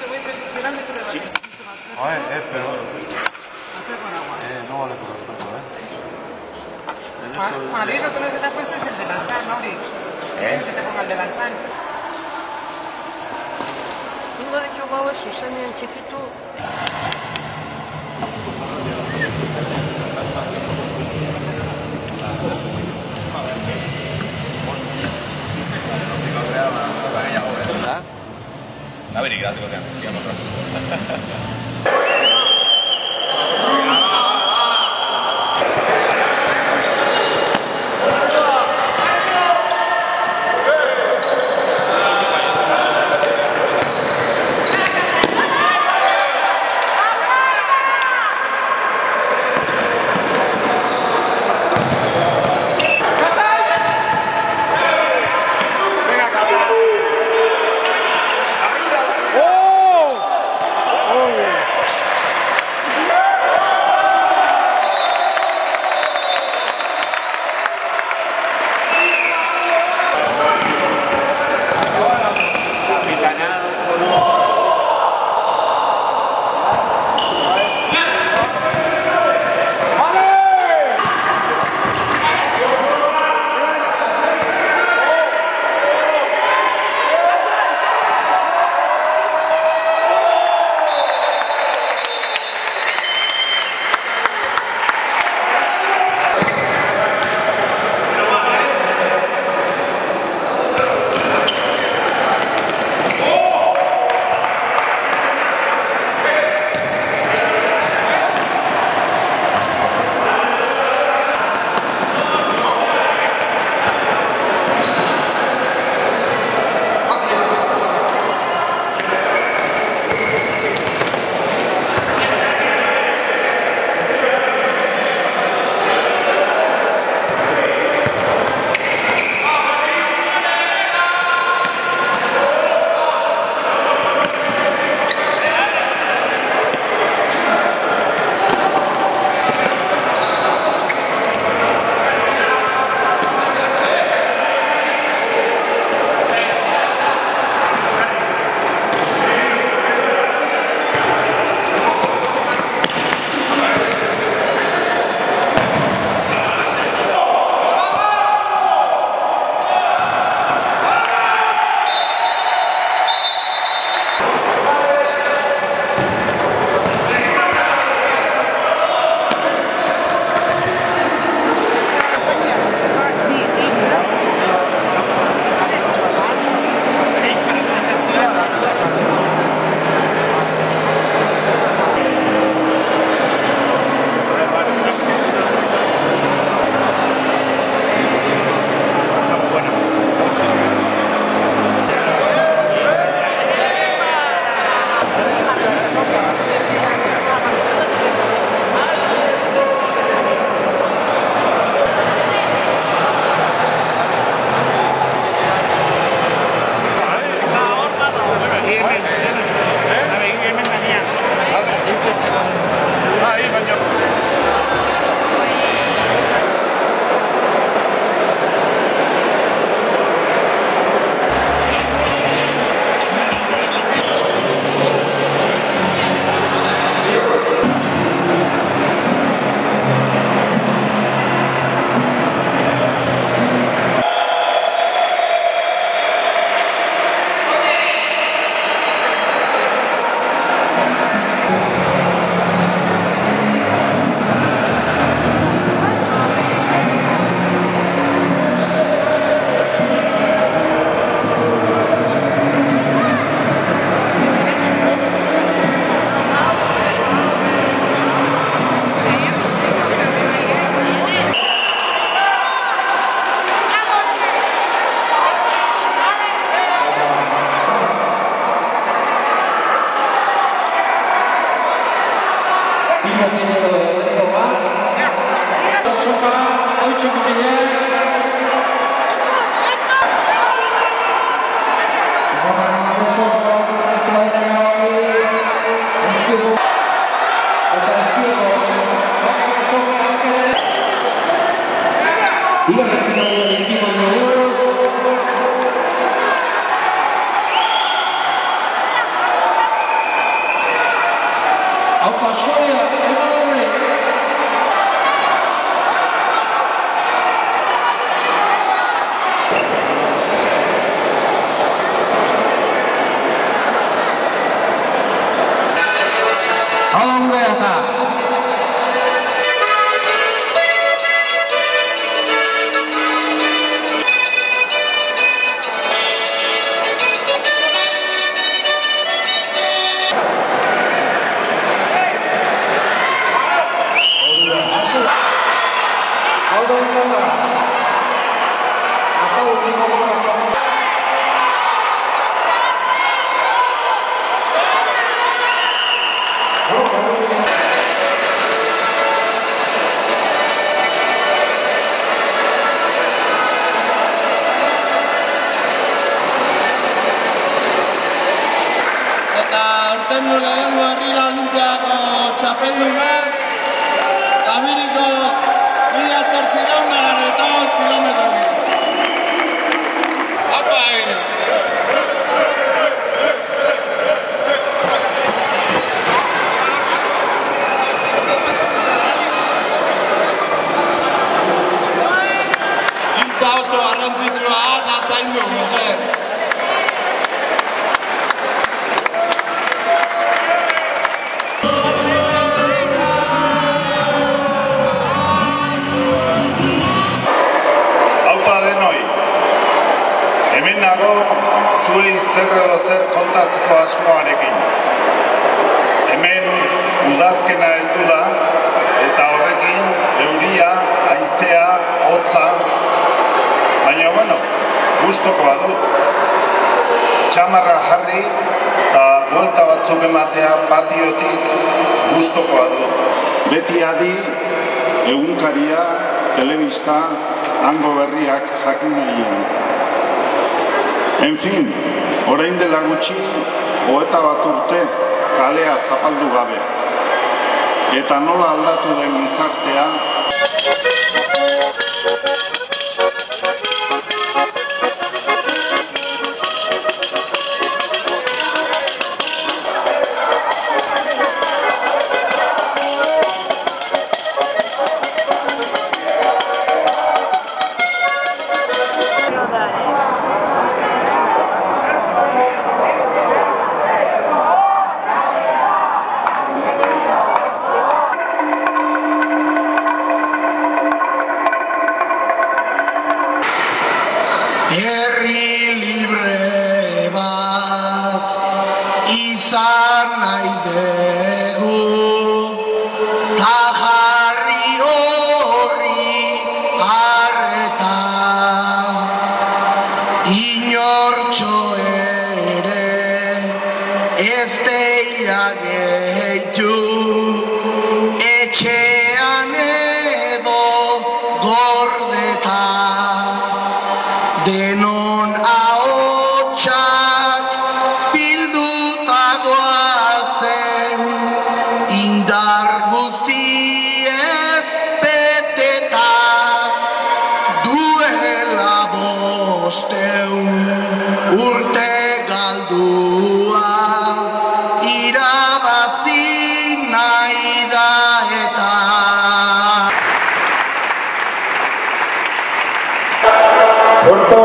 te voy esperando que me vaya. Pero... Hacer con agua. No vale por el tanto, Marido, pero que te has puesto es el delantal, Mauri. Que te ponga el delantal. Tengo de Chihuahua, Susana, en chiquito. A ver, y gracias, sigamos. Aurrea da. Aurtengo lehenengo herrira olimpiako txapelduna, Ameriko 1895 kilometrokin. Apa egin! Giltza oso garrantzitsua da zaindu, mesedez. Hemen nago zuei zer edo zer kontatzeko asmoarekin. Hemen udazkena heldu da eta horrekin euria, haizea, hotza, baina bueno, gustukoa dut. Txamarra jarri eta buelta batzuk ematea patiotik gustukoa dut. Beti adi, egunkaria, telebista, hango berriak jakin nahian. En fin, orain dela gutxi, 21 urte kalea zapaldu gabe. Eta nola aldatu den gizartea, herri libre bat izan nahi dugu, ta jarri horri arreta, inortxo ere ez deila gehitu, etxean edo gordeta. Denon ahotsak bilduta goazen, indar guztiez beteta, duela 500 urte galdua, irabazi nahi da eta. Puerto